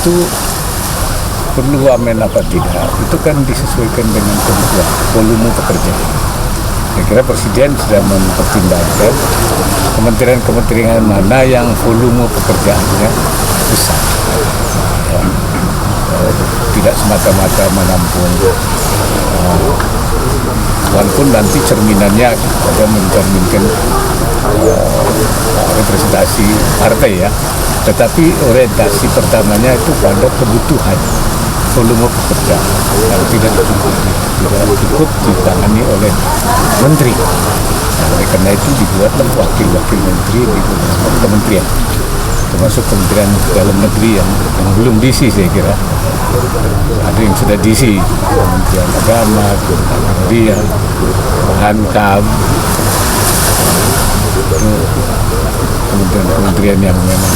itu perlu wamen apa tidak, itu kan disesuaikan dengan kebutuhan volume pekerjaan. Saya kira Presiden sudah mempertimbangkan kementerian-kementerian mana yang volume pekerjaannya besar, ya. Tidak semata-mata menampung, walaupun nanti cerminannya ada mencerminkan representasi partai ya, tetapi orientasi pertamanya itu pada kebutuhan volume pekerjaan yang tidak cukup ditangani oleh menteri. Nah, oleh karena itu dibuatlah wakil-wakil menteri di beberapa kementerian, termasuk Kementerian Dalam Negeri yang belum diisi. Saya kira ada yang sudah diisi, Kementerian Agama, Kementerian Hankam, kementerian yang memang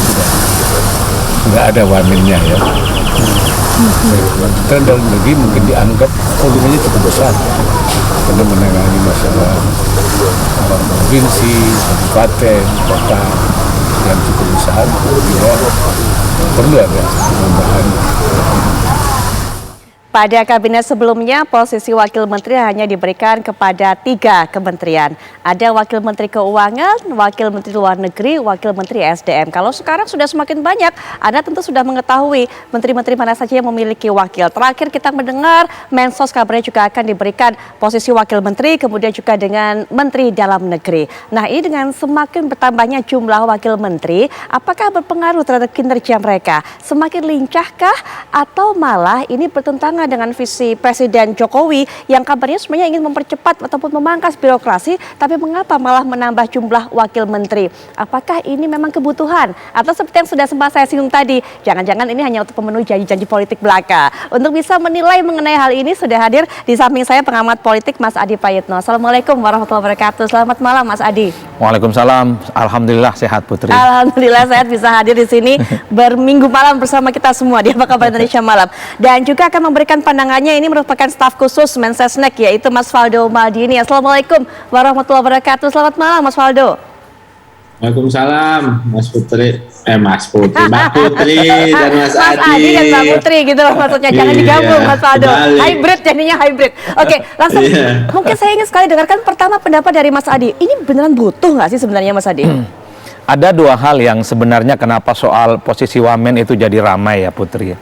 sudah ada wamennya ya. Kementerian Dalam Negeri mungkin dianggap volumenya cukup besar untuk menangani masalah provinsi, kabupaten, kota yang cukup besar, juga perlu ada penambahan. Pada kabinet sebelumnya, posisi wakil menteri hanya diberikan kepada 3 kementerian. Ada wakil menteri keuangan, wakil menteri luar negeri, wakil menteri SDM. Kalau sekarang sudah semakin banyak, Anda tentu sudah mengetahui menteri-menteri mana saja yang memiliki wakil. Terakhir kita mendengar Mensos kabarnya juga akan diberikan posisi wakil menteri, kemudian juga dengan menteri dalam negeri. Nah, ini dengan semakin bertambahnya jumlah wakil menteri, apakah berpengaruh terhadap kinerja mereka? Semakin lincahkah atau malah ini bertentangan dengan visi Presiden Jokowi yang kabarnya sebenarnya ingin mempercepat ataupun memangkas birokrasi, tapi mengapa malah menambah jumlah wakil menteri? Apakah ini memang kebutuhan? Atau seperti yang sudah sempat saya singgung tadi, jangan-jangan ini hanya untuk memenuhi janji-janji politik belaka? Untuk bisa menilai mengenai hal ini sudah hadir di samping saya pengamat politik Mas Adi Prayitno. Assalamualaikum warahmatullahi wabarakatuh. Selamat malam Mas Adi. Waalaikumsalam. Alhamdulillah sehat Putri. Alhamdulillah sehat bisa hadir di sini berminggu malam bersama kita semua di Apa Kabar Indonesia Malam. Dan juga akan memberikan pandangannya, ini merupakan staf khusus Mensesnek yaitu Mas Faldo Maldini. Assalamualaikum warahmatullahi wabarakatuh. Selamat malam Mas Faldo. Waalaikumsalam Mbak Putri dan Mas Adi dan Mbak Putri gitu loh maksudnya, jangan digabung Mas Faldo. Hybrid jadinya hybrid. Oke, langsung mungkin saya ingin sekali dengarkan pertama pendapat dari Mas Adi. Ini beneran butuh nggak sih sebenarnya Mas Adi? Ada 2 hal yang sebenarnya kenapa soal posisi wamen itu jadi ramai ya Putri.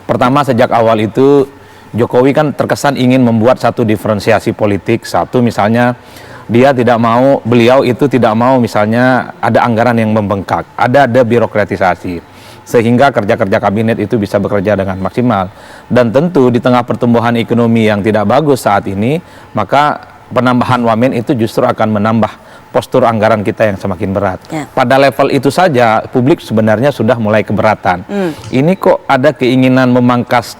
Pertama, sejak awal itu Jokowi kan terkesan ingin membuat satu diferensiasi politik. Satu misalnya beliau itu tidak mau misalnya ada anggaran yang membengkak, ada birokratisasi, sehingga kerja-kerja kabinet itu bisa bekerja dengan maksimal. Dan tentu di tengah pertumbuhan ekonomi yang tidak bagus saat ini, maka penambahan wamen itu justru akan menambah postur anggaran kita yang semakin berat. Pada level itu saja publik sebenarnya sudah mulai keberatan. Ini kok ada keinginan memangkas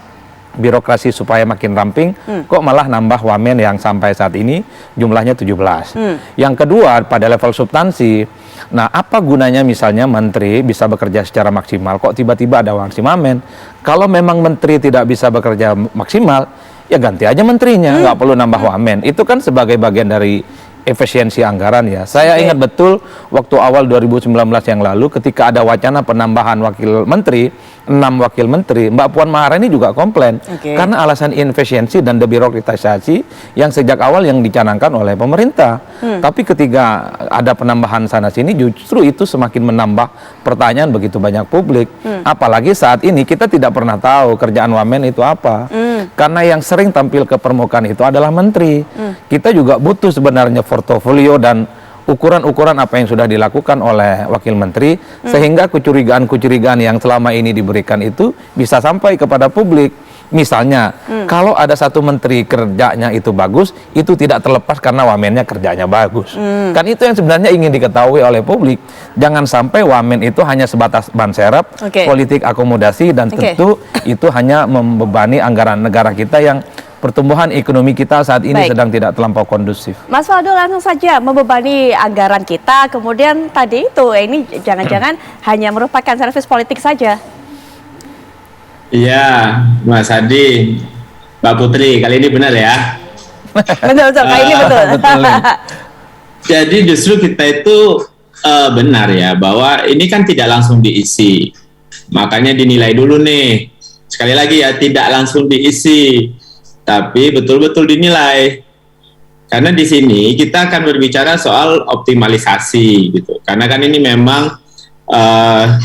birokrasi supaya makin ramping, kok malah nambah wamen yang sampai saat ini jumlahnya 17. Yang kedua, pada level substansi, nah apa gunanya misalnya menteri bisa bekerja secara maksimal, kok tiba-tiba ada wamen? Kalau memang menteri tidak bisa bekerja maksimal, ya ganti aja menterinya, nggak perlu nambah wamen. Itu kan sebagai bagian dari efisiensi anggaran ya. Saya ingat betul waktu awal 2019 yang lalu ketika ada wacana penambahan wakil menteri, 6 wakil menteri, Mbak Puan Maharani juga komplain karena alasan inefisiensi dan debirokratisasi yang sejak awal yang dicanangkan oleh pemerintah. Tapi ketika ada penambahan sana sini justru itu semakin menambah pertanyaan begitu banyak publik. Apalagi saat ini kita tidak pernah tahu kerjaan wamen itu apa. Karena yang sering tampil ke permukaan itu adalah menteri. Kita juga butuh sebenarnya portofolio dan ukuran-ukuran apa yang sudah dilakukan oleh wakil menteri, sehingga kecurigaan-kecurigaan yang selama ini diberikan itu bisa sampai kepada publik. Misalnya, kalau ada satu menteri kerjanya itu bagus, itu tidak terlepas karena wamennya kerjanya bagus. Kan itu yang sebenarnya ingin diketahui oleh publik. Jangan sampai wamen itu hanya sebatas ban serep, politik akomodasi, dan tentu itu hanya membebani anggaran negara kita yang pertumbuhan ekonomi kita saat ini sedang tidak terlampau kondusif. Mas Faldo, langsung saja membebani anggaran kita, kemudian tadi itu ini jangan-jangan hanya merupakan servis politik saja. Iya, Mas Adi, Mbak Putri, kali ini benar ya? Betul, kali ini betul. Jadi justru kita itu benar ya, bahwa ini kan tidak langsung diisi. Makanya dinilai dulu nih, sekali lagi ya, tidak langsung diisi, tapi betul-betul dinilai. Karena di sini kita akan berbicara soal optimalisasi gitu. Karena kan ini memang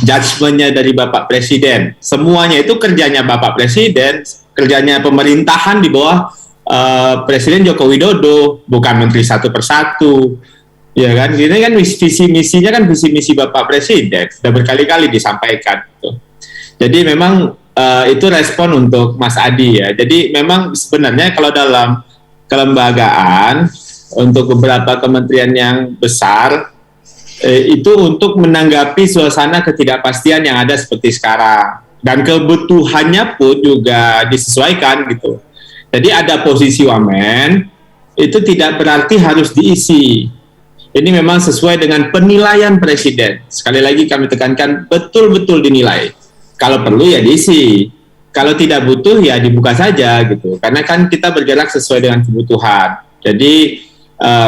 judgement-nya dari Bapak Presiden. Semuanya itu kerjanya Bapak Presiden, kerjanya pemerintahan di bawah Presiden Joko Widodo, bukan menteri satu persatu. Ya kan, ini kan visi misinya kan visi misi Bapak Presiden, sudah berkali-kali disampaikan. Gitu. Jadi memang itu respon untuk Mas Adi ya. Jadi memang sebenarnya kalau dalam kelembagaan untuk beberapa kementerian yang besar itu untuk menanggapi suasana ketidakpastian yang ada seperti sekarang, dan kebutuhannya pun juga disesuaikan gitu. Jadi ada posisi wamen itu tidak berarti harus diisi. Ini memang sesuai dengan penilaian Presiden. Sekali lagi kami tekankan, betul-betul dinilai. Kalau perlu ya diisi. Kalau tidak butuh ya dibuka saja gitu. Karena kan kita bergerak sesuai dengan kebutuhan. Jadi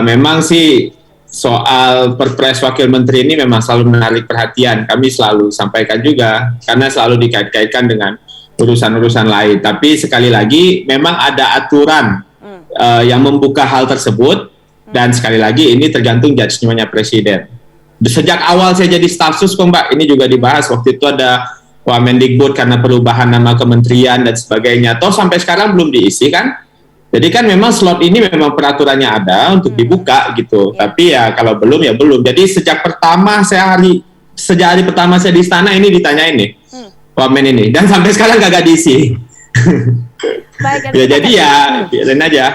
memang sih soal Perpres Wakil Menteri ini memang selalu menarik perhatian. Kami selalu sampaikan juga karena selalu dikait-kaitkan dengan urusan-urusan lain. Tapi sekali lagi memang ada aturan yang membuka hal tersebut, dan sekali lagi ini tergantung judgement-nya Presiden. Sejak awal saya jadi staf sus kok Mbak, ini juga dibahas waktu itu ada Wamendikbud karena perubahan nama kementerian dan sebagainya. Toh sampai sekarang belum diisi kan? Jadi kan memang slot ini memang peraturannya ada untuk dibuka gitu. Tapi ya kalau belum ya belum. Jadi sejak hari pertama saya di istana ini ditanya ini Wamen ini, dan sampai sekarang gak diisi. Baik, ya jadi ya biarin aja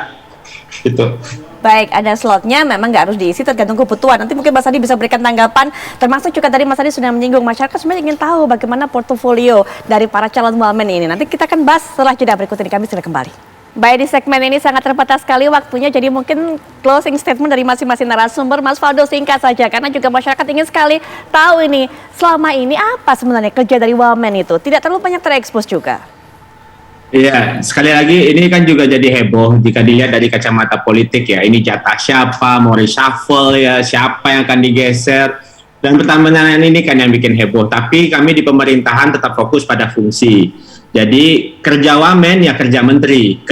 gitu. Baik, ada slotnya, memang nggak harus diisi, tergantung kebutuhan. Nanti mungkin Mas Adi bisa berikan tanggapan, termasuk juga tadi Mas Adi sudah menyinggung masyarakat sebenarnya ingin tahu bagaimana portofolio dari para calon wamen ini. Nanti kita akan bahas setelah jeda berikut ini, kami sudah kembali. Baik, di segmen ini sangat terbatas sekali waktunya, jadi mungkin closing statement dari masing-masing narasumber. Mas Faldo singkat saja, karena juga masyarakat ingin sekali tahu ini, selama ini apa sebenarnya kerja dari wamen itu? Tidak terlalu banyak terekspos juga. Iya, sekali lagi ini kan juga jadi heboh jika dilihat dari kacamata politik ya. Ini jatah siapa, mau reshuffle ya, siapa yang akan digeser. Dan pertanyaan ini kan yang bikin heboh. Tapi kami di pemerintahan tetap fokus pada fungsi. Jadi kerja wamen ya kerja menteri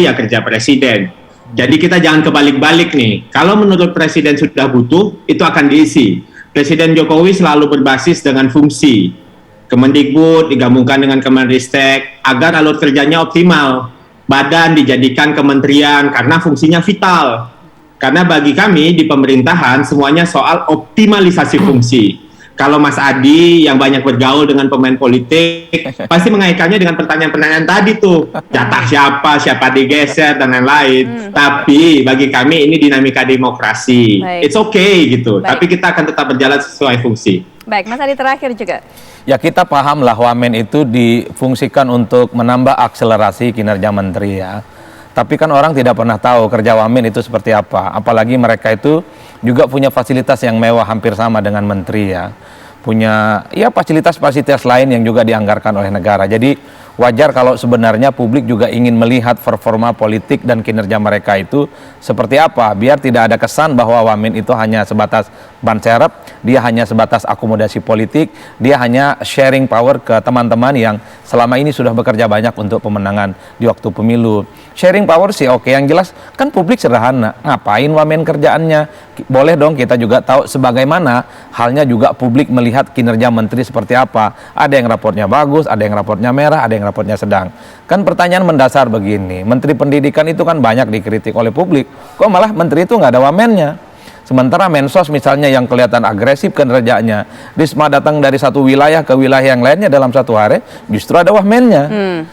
ya kerja presiden. Jadi kita jangan kebalik-balik nih. Kalau menurut presiden sudah butuh, itu akan diisi. Presiden Jokowi selalu berbasis dengan fungsi. Kemendikbud digabungkan dengan Kemenristek agar alur kerjanya optimal. Badan dijadikan kementerian karena fungsinya vital. Karena bagi kami di pemerintahan semuanya soal optimalisasi fungsi. Kalau Mas Adi yang banyak bergaul dengan pemain politik pasti mengaitkannya dengan pertanyaan-pertanyaan tadi tuh. Jatah siapa digeser dan lain-lain. Tapi bagi kami ini dinamika demokrasi. Baik. It's okay gitu. Baik. Tapi kita akan tetap berjalan sesuai fungsi. Baik, Mas Adi terakhir juga. Ya kita pahamlah wamen itu difungsikan untuk menambah akselerasi kinerja menteri ya. Tapi kan orang tidak pernah tahu kerja wamen itu seperti apa. Apalagi mereka itu juga punya fasilitas yang mewah hampir sama dengan menteri ya. Punya ya fasilitas-fasilitas lain yang juga dianggarkan oleh negara. Jadi wajar kalau sebenarnya publik juga ingin melihat performa politik dan kinerja mereka itu seperti apa. Biar tidak ada kesan bahwa wamen itu hanya sebatas ban serep, dia hanya sebatas akomodasi politik, dia hanya sharing power ke teman-teman yang selama ini sudah bekerja banyak untuk pemenangan di waktu pemilu. Sharing power sih oke, yang jelas kan publik sederhana, ngapain wamen kerjaannya? Boleh dong kita juga tahu sebagaimana halnya juga publik melihat kinerja menteri seperti apa. Ada yang raportnya bagus, ada yang raportnya merah, ada yang raportnya sedang. Kan pertanyaan mendasar begini, Menteri Pendidikan itu kan banyak dikritik oleh publik, kok malah menteri itu nggak ada wamennya? Sementara Mensos misalnya yang kelihatan agresif kinerjanya, Risma datang dari satu wilayah ke wilayah yang lainnya dalam satu hari, justru ada wamennya.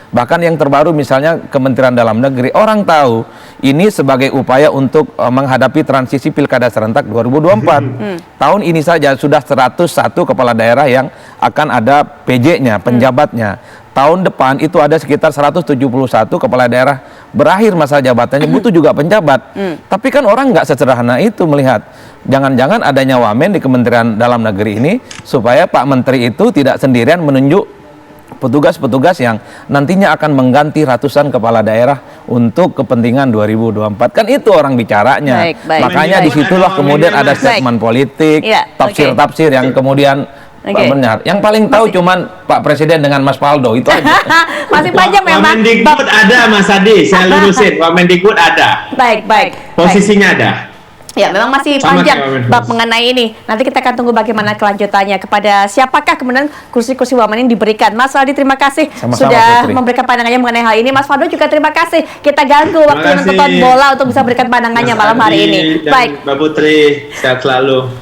Bahkan yang terbaru misalnya Kementerian Dalam Negeri, orang tahu ini sebagai upaya untuk menghadapi transisi Pilkada serentak 2024. Tahun ini saja sudah 101 kepala daerah yang akan ada PJ-nya, penjabatnya. Tahun depan itu ada sekitar 171 kepala daerah berakhir masa jabatannya, butuh juga penjabat. Tapi kan orang nggak sesederhana itu melihat. Jangan-jangan adanya wamen di Kementerian Dalam Negeri ini supaya Pak Menteri itu tidak sendirian menunjuk petugas-petugas yang nantinya akan mengganti ratusan kepala daerah untuk kepentingan 2024. Kan itu orang bicaranya. Baik. Makanya disitulah kemudian ada statement politik, tafsir-tafsir yang kemudian Oke. Benar. Yang paling tahu cuman Pak Presiden dengan Mas Faldo itu aja. Masih panjang memang. Wamendikbud ada Mas Adi, saya lurusin. Wamendikbud ada. Baik, baik. Posisinya ada. Ya, memang masih Sama panjang kayak Wamen. bab mengenai ini. Nanti kita akan tunggu bagaimana kelanjutannya kepada siapakah kemudian kursi-kursi wamen ini diberikan. Mas Aldi, terima kasih Sama-sama, sudah Putri. memberikan pandangannya mengenai hal ini. Mas Faldo juga terima kasih. Kita ganggu waktu kasih. nonton bola untuk bisa berikan pandangannya Mas malam hari Adi ini. dan Baik. Mbak Putri, sehat selalu.